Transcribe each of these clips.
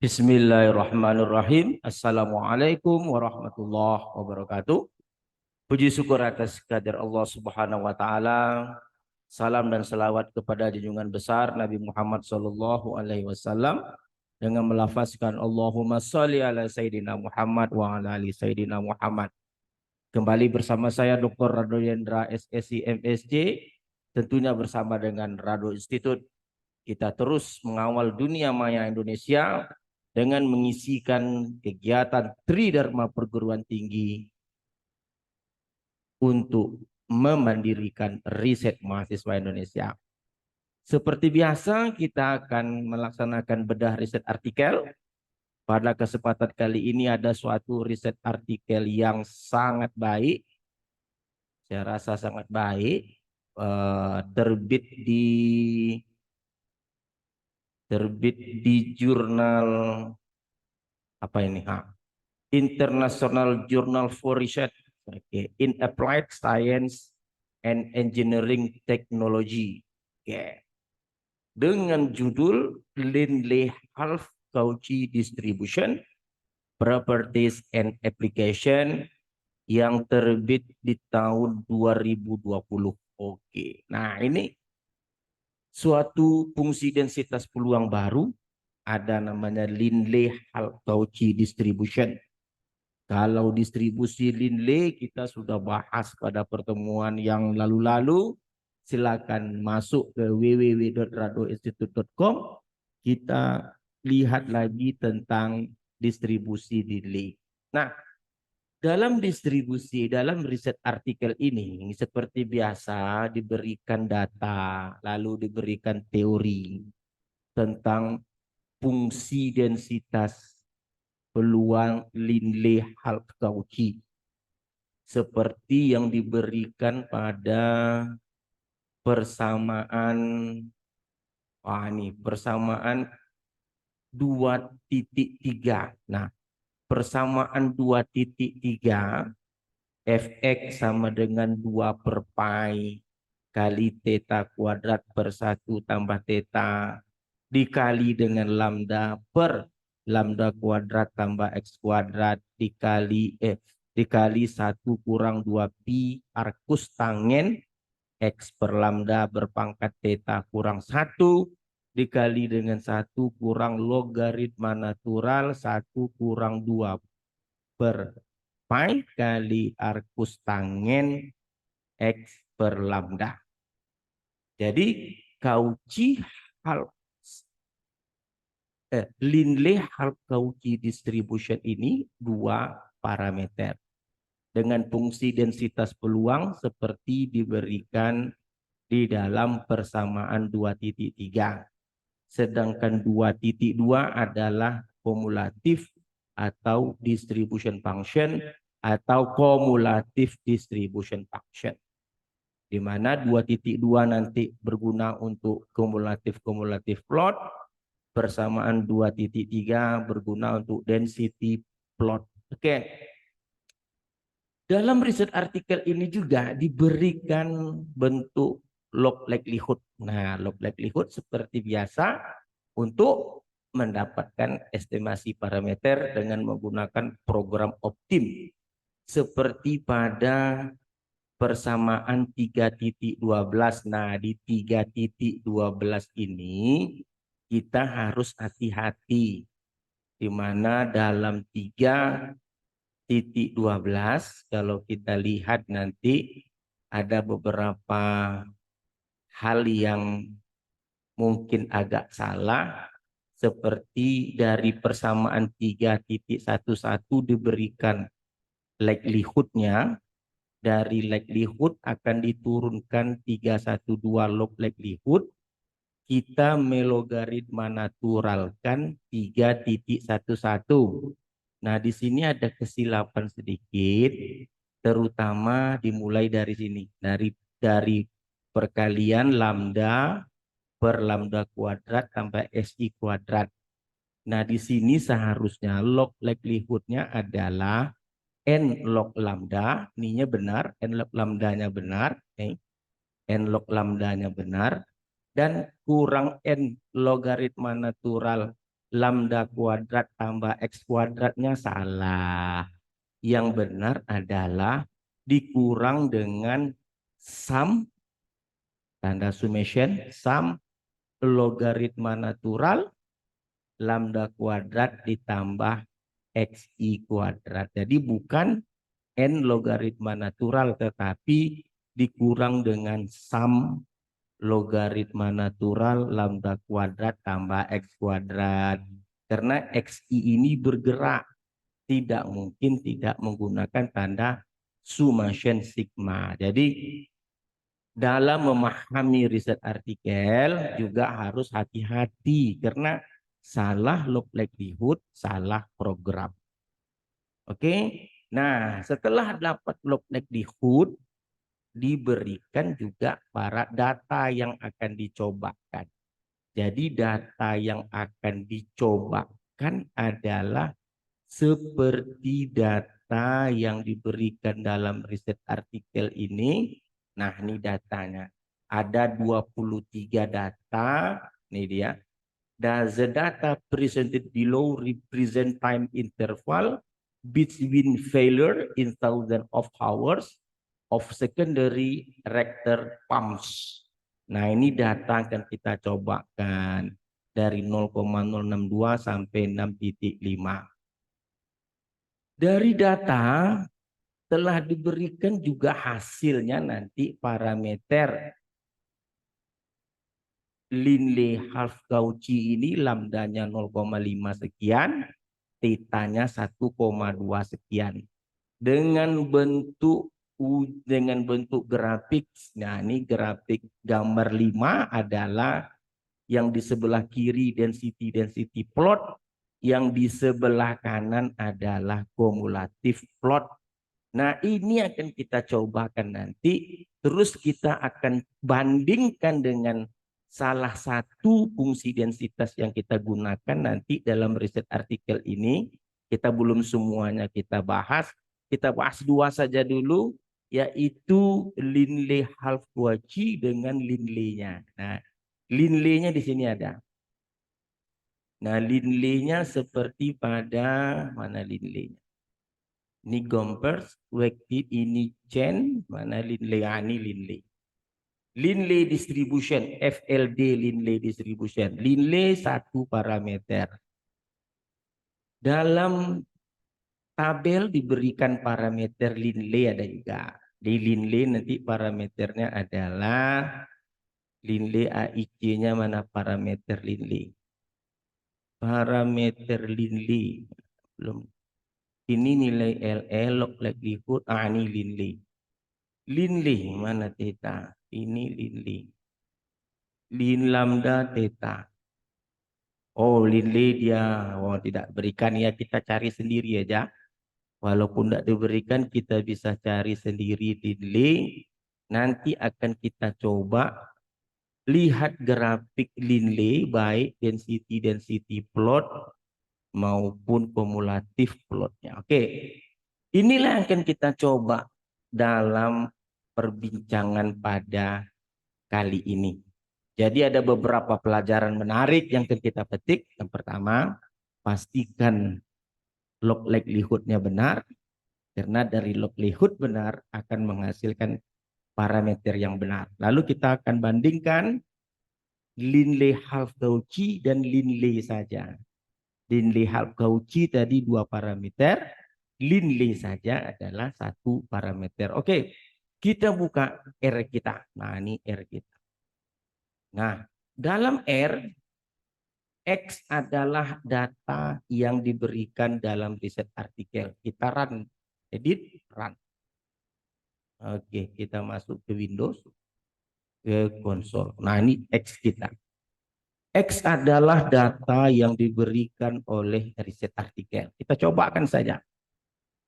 Bismillahirrahmanirrahim. Assalamualaikum warahmatullahi wabarakatuh. Puji syukur atas kehadirat Allah Subhanahu wa taala. Salam dan selawat kepada junjungan besar Nabi Muhammad sallallahu alaihi wasallam dengan melafazkan Allahumma shalli ala sayidina Muhammad wa ala ali sayidina Muhammad. Kembali bersama saya Dr. Rado Yendra SSI MSc, tentunya bersama dengan Rado Institute. Kita terus mengawal dunia maya Indonesia dengan mengisikan kegiatan Tridharma Perguruan Tinggi untuk memandirikan riset mahasiswa Indonesia. Seperti biasa, kita akan melaksanakan bedah riset artikel. Pada kesempatan kali ini ada suatu riset artikel yang sangat baik. Saya rasa sangat baik. Terbit di jurnal apa ini? International Journal for Research in Applied Science and Engineering Technology. Dengan judul Lindley-Half-Cauchy Distribution, Properties and Application, yang terbit di tahun 2020. Nah ini suatu fungsi densitas peluang baru, ada namanya Lindley-Half-Cauchy Distribution. Kalau distribusi Lindley kita sudah bahas pada pertemuan yang lalu-lalu. Silakan masuk ke www.radoinstitute.com. Kita lihat lagi tentang distribusi Lindley. Nah, dalam riset artikel ini seperti biasa diberikan data, lalu diberikan teori tentang fungsi densitas peluang Lindley-Half-Cauchy seperti yang diberikan pada persamaan persamaan 2.3. Nah, persamaan 2.3 fx sama dengan 2 per pi kali theta kuadrat per 1 tambah theta dikali dengan lambda per lambda kuadrat tambah x kuadrat dikali 1 kurang 2 pi arcus tangen x per lambda berpangkat theta kurang 1 dikali dengan 1 kurang logaritma natural 1 kurang 2 per pi kali arcus tangen x per lambda. Jadi Cauchy Lindley-Half-Cauchy distribution ini 2 parameter dengan fungsi densitas peluang seperti diberikan di dalam persamaan 2.3. Sedangkan 2.2 adalah kumulatif atau distribution function atau kumulatif distribution function. Di mana 2.2 nanti berguna untuk kumulatif plot, persamaan 2.3 berguna untuk density plot. Dalam riset artikel ini juga diberikan bentuk log likelihood. Nah, log likelihood seperti biasa untuk mendapatkan estimasi parameter dengan menggunakan program optim. Seperti pada persamaan 3.12. Nah, di 3.12 ini kita harus hati-hati. Di mana dalam 3.12 kalau kita lihat nanti ada beberapa hal yang mungkin agak salah, seperti dari persamaan 3.11 diberikan likelihoodnya, dari likelihood akan diturunkan 312 log likelihood, kita melogaritma naturalkan 3.11. Nah, di sini ada kesilapan sedikit, terutama dimulai dari sini, dari perkalian lambda per lambda kuadrat tambah SI kuadrat. Nah, di sini seharusnya log likelihoodnya adalah n log lambda, ininya benar, n log lambdanya benar, n log lambdanya benar, dan kurang n logaritma natural lambda kuadrat tambah X kuadratnya salah. Yang benar adalah dikurang dengan sum, tanda summation, sum logaritma natural lambda kuadrat ditambah XI kuadrat. Jadi bukan N logaritma natural, tetapi dikurang dengan sum logaritma natural lambda kuadrat tambah X kuadrat. Karena XI ini bergerak, tidak mungkin tidak menggunakan tanda summation sigma. Jadi dalam memahami riset artikel juga harus hati-hati karena salah log likelihood, salah program. Oke. Nah, setelah dapat log likelihood, diberikan juga para data yang akan dicobakan. Jadi data yang akan dicobakan adalah seperti data yang diberikan dalam riset artikel ini. Nah, ini datanya. Ada 23 data. Ini dia. The data presented below represent time interval between failure in thousands of hours of secondary reactor pumps. Nah, ini data akan kita cobakan dari 0,062 sampai 6,5. Dari data telah diberikan juga hasilnya nanti parameter Linley half Cauchy ini lambdanya 0,5 sekian, tetanya 1,2 sekian. Dengan bentuk grafik. Nah, ini grafik gambar 5 adalah yang di sebelah kiri density plot, yang di sebelah kanan adalah kumulatif plot. Nah, ini akan kita cobakan nanti. Terus kita akan bandingkan dengan salah satu fungsi densitas yang kita gunakan nanti dalam riset artikel ini. Kita belum semuanya kita bahas. Kita bahas dua saja dulu, yaitu Linley Half-Cauchy dengan Linley-nya. Nah, Linley-nya di sini ada. Nah, Linley-nya seperti pada mana Linley-nya? Ini Gompers, Wektit, ini Chen, mana Linley, ini Linley. Linley distribution, FLD Linley distribution. Linley satu parameter. Dalam tabel diberikan parameter Linley ada juga. Di Linley nanti parameternya adalah Linley AIC-nya mana parameter Linley. Parameter Linley belum. Ini nilai LL log likelihood, ini Linley. Linley mana theta? Ini Linley. Lin lambda theta. Oh, Linley dia tidak berikan, ya kita cari sendiri aja. Walaupun tidak diberikan, kita bisa cari sendiri Linley. Nanti akan kita coba lihat grafik Linley, baik density plot maupun kumulatif plotnya. Oke, inilah yang akan kita coba dalam perbincangan pada kali ini. Jadi ada beberapa pelajaran menarik yang akan kita petik. Yang pertama, pastikan log likelihood-nya benar, karena dari log likelihood benar akan menghasilkan parameter yang benar. Lalu kita akan bandingkan Linley Half-Cauchy dan Linley saja. Linley Half-Cauchy tadi 2 parameter, Linley saja adalah 1 parameter. Oke, kita buka R kita. Nah, ini R kita. Nah, dalam R, X adalah data yang diberikan dalam riset artikel. Kita run, edit, run. Oke, kita masuk ke Windows, ke konsol. Nah, ini X kita. X adalah data yang diberikan oleh riset artikel. Kita cobakan saja.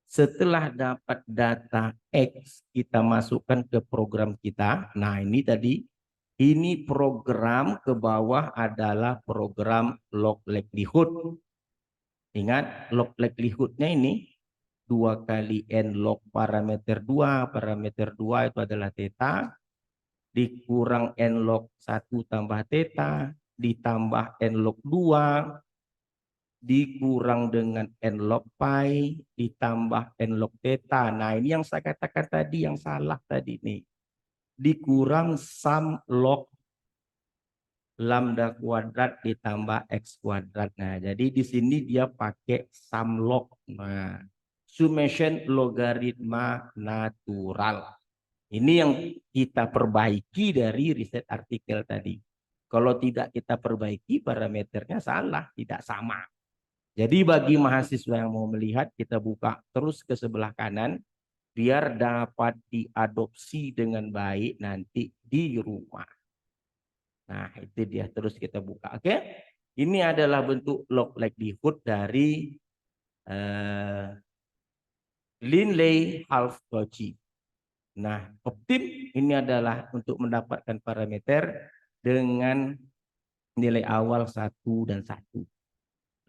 Setelah dapat data X, kita masukkan ke program kita. Nah, ini tadi, ini program ke bawah adalah program log likelihood. Ingat, log likelihood-nya ini 2 kali N log parameter 2. Parameter 2 itu adalah theta. Dikurang N log 1 tambah theta. Ditambah N log 2. dikurang dengan n log pi ditambah n log theta. Nah, ini yang saya katakan tadi yang salah tadi nih. Dikurang sum log lambda kuadrat ditambah x kuadrat. Nah, jadi di sini dia pakai sum log. Nah, summation logaritma natural. Ini yang kita perbaiki dari riset artikel tadi. Kalau tidak kita perbaiki, parameternya salah, tidak sama. Jadi bagi mahasiswa yang mau melihat, kita buka terus ke sebelah kanan, biar dapat diadopsi dengan baik nanti di rumah. Nah, itu dia, terus kita buka. Oke, ini adalah bentuk log likelihood dari Linley-Half-Cauchy. Nah, optim ini adalah untuk mendapatkan parameter dengan nilai awal 1 dan 1.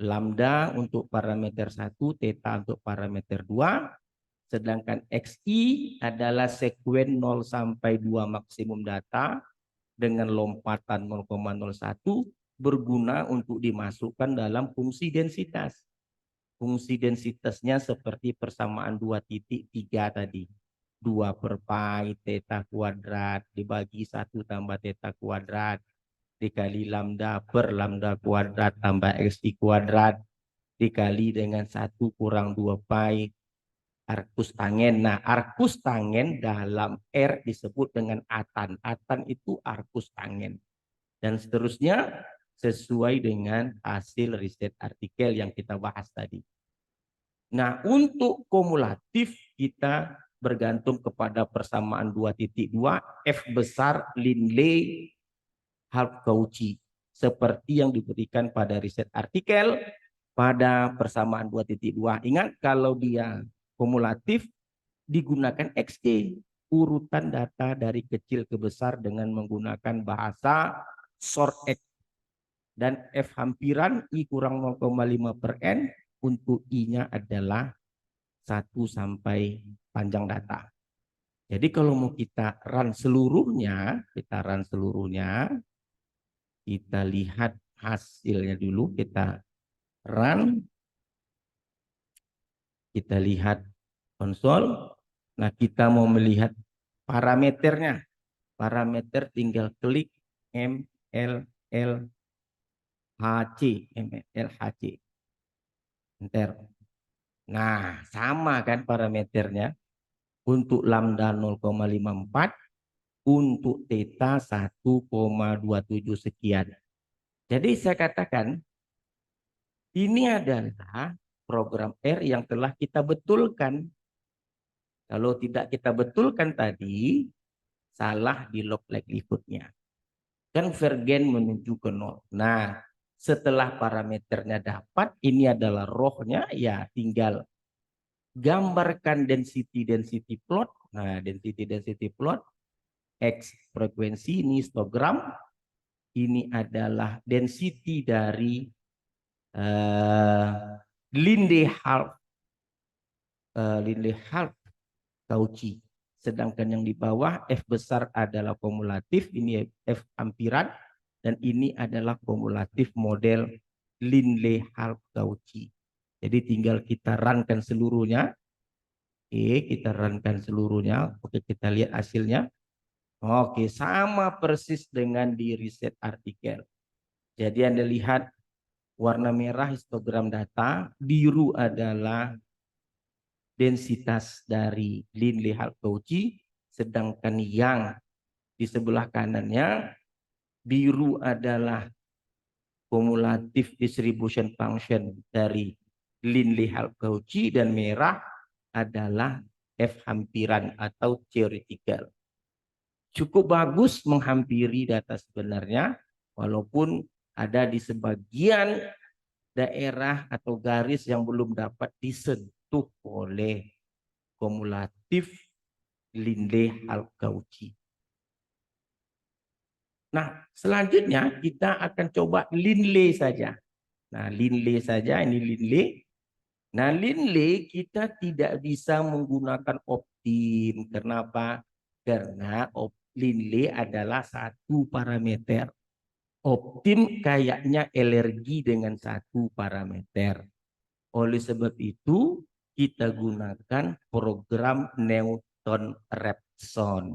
Lambda untuk parameter 1, theta untuk parameter 2, sedangkan XI adalah sekuen 0 sampai 2 maksimum data dengan lompatan 0,01 berguna untuk dimasukkan dalam fungsi densitas. Fungsi densitasnya seperti persamaan 2,3 tadi. 2 per pi theta kuadrat dibagi 1 tambah theta kuadrat dikali lambda per lambda kuadrat tambah xi kuadrat dikali dengan 1 kurang 2 pi arcus tangen. Nah, arcus tangen dalam R disebut dengan atan. Atan itu arcus tangen. Dan seterusnya sesuai dengan hasil riset artikel yang kita bahas tadi. Nah, untuk kumulatif kita bergantung kepada persamaan 2,2 F besar Linley Half-Cauchy seperti yang diberikan pada riset artikel pada persamaan 2,2. Ingat kalau dia kumulatif digunakan XG, urutan data dari kecil ke besar dengan menggunakan bahasa short X, dan F hampiran I kurang 0,5 per N untuk I-nya adalah 1 sampai panjang data. Jadi kalau mau kita run seluruhnya, kita lihat hasilnya dulu, kita run, kita lihat konsol. Nah, kita mau melihat parameternya. Parameter tinggal klik MLLHC. Enter. Nah, sama kan parameternya. Untuk lambda 0,54, untuk theta 1,27 sekian. Jadi saya katakan ini adalah program R yang telah kita betulkan. Kalau tidak kita betulkan tadi, salah di log likelihood-nya. Konvergen menuju ke 0. Nah, setelah parameternya dapat, ini adalah rohnya, ya tinggal gambarkan density plot. Nah, density plot, X frekuensi, ini histogram. Ini adalah density dari Linley Half-Cauchy. Sedangkan yang di bawah F besar adalah kumulatif, ini F hampiran, dan ini adalah kumulatif model Linley Half-Cauchy. Jadi tinggal kita runkan seluruhnya. Oke, kita runkan seluruhnya. Oke, kita lihat hasilnya. Oke, sama persis dengan di riset artikel. Jadi Anda lihat warna merah histogram data, biru adalah densitas dari Linley Half-Cauchy, sedangkan yang di sebelah kanannya biru adalah kumulatif distribution function dari Linley Half-Cauchy, dan merah adalah F hampiran atau theoretical. Cukup bagus menghampiri data sebenarnya, walaupun ada di sebagian daerah atau garis yang belum dapat disentuh oleh kumulatif Linley Half-Cauchy. Nah, selanjutnya kita akan coba Linley saja. Nah, Linley saja, ini Linley. Nah, Linley kita tidak bisa menggunakan optim. Kenapa? Karena Linley adalah satu parameter. Optim kayaknya alergi dengan satu parameter. Oleh sebab itu, kita gunakan program Newton-Raphson.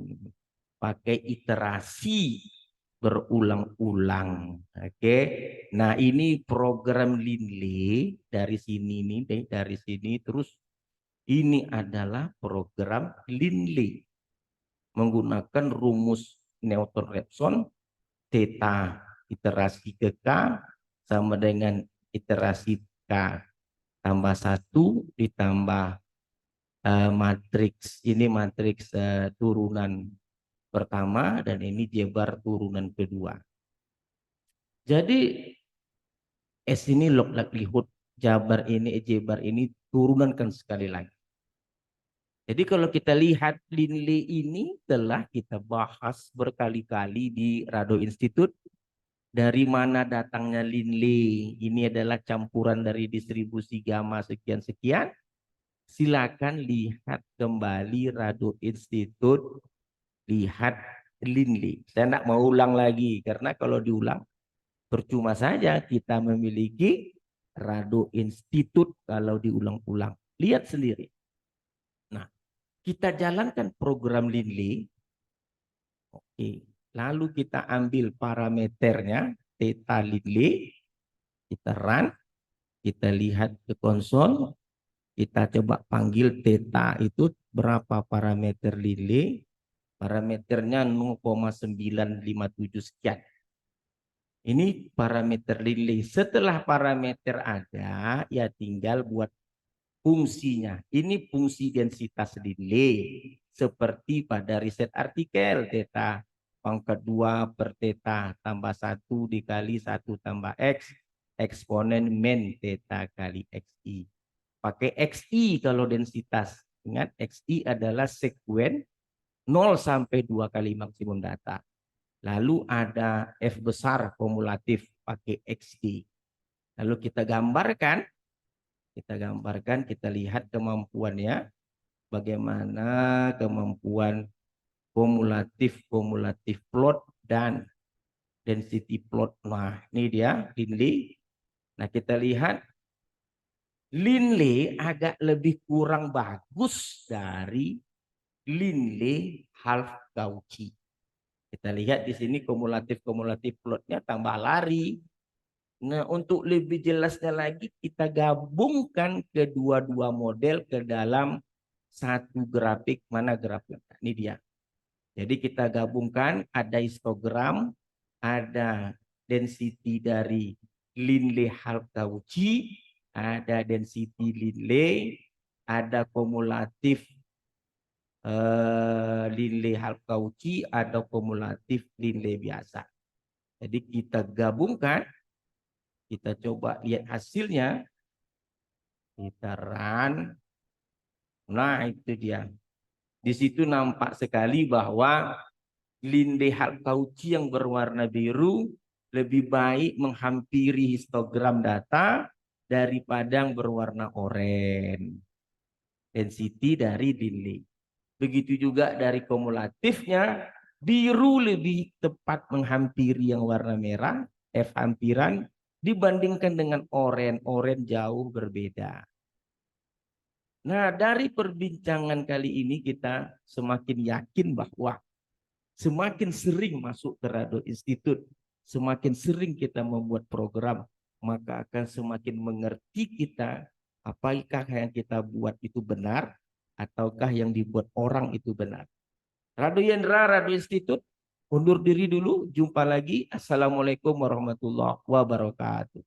Pakai iterasi berulang-ulang. Oke. Nah, ini program Linley dari sini nih, dari sini terus ini adalah program Linley menggunakan rumus Newton-Raphson theta iterasi ke K sama dengan iterasi K tambah 1 ditambah matriks ini matriks turunan pertama dan ini jebar turunan kedua. Jadi S ini log likelihood, jabar ini jebar ini turunankan sekali lagi. Jadi kalau kita lihat Linley ini telah kita bahas berkali-kali di Rado Institute. Dari mana datangnya Linley? Ini adalah campuran dari distribusi gamma sekian-sekian. Silakan lihat kembali Rado Institute, lihat Linley. Saya tidak mau ulang lagi karena kalau diulang percuma saja kita memiliki Rado Institute kalau diulang-ulang. Lihat sendiri. Nah, kita jalankan program Linley. Oke. Lalu kita ambil parameternya theta Linley, kita run, kita lihat ke konsol, kita coba panggil theta itu berapa parameter Linley, parameternya 0,957 sekian. Ini parameter Linley. Setelah parameter ada, ya tinggal buat fungsinya. Ini fungsi densitas Linley seperti pada riset artikel theta pangkat 2 per theta tambah 1 dikali 1 tambah X eksponen min theta kali XI. Pakai XI kalau densitas. Ingat XI adalah sekuen 0 sampai 2 kali maksimum data. Lalu ada F besar kumulatif pakai XI. Lalu kita gambarkan, kita lihat kemampuannya. Bagaimana kemampuan kumulatif plot dan density plot. Nah, ini dia Linley. Nah, kita lihat Linley agak lebih kurang bagus dari Linley half Cauchy. Kita lihat di sini kumulatif plotnya tambah lari. Nah, untuk lebih jelasnya lagi kita gabungkan kedua-dua model ke dalam satu grafik. Mana grafiknya? Ini dia. Jadi kita gabungkan, ada histogram, ada density dari Linley half Cauchy, ada density Linley, ada kumulatif Linley half Cauchy, ada kumulatif Linley biasa. Jadi kita gabungkan, kita coba lihat hasilnya, kita run. Nah, itu dia. Di situ nampak sekali bahwa Linley half Cauchy yang berwarna biru lebih baik menghampiri histogram data daripada yang berwarna oranye. Density dari Linley. Begitu juga dari kumulatifnya, biru lebih tepat menghampiri yang warna merah, F hampiran, dibandingkan dengan oranye. Oranye jauh berbeda. Nah, dari perbincangan kali ini kita semakin yakin bahwa semakin sering masuk ke Rado Institute, semakin sering kita membuat program, maka akan semakin mengerti kita apakah yang kita buat itu benar ataukah yang dibuat orang itu benar. Rado Yendra, Rado Institute, undur diri dulu. Jumpa lagi. Assalamualaikum warahmatullahi wabarakatuh.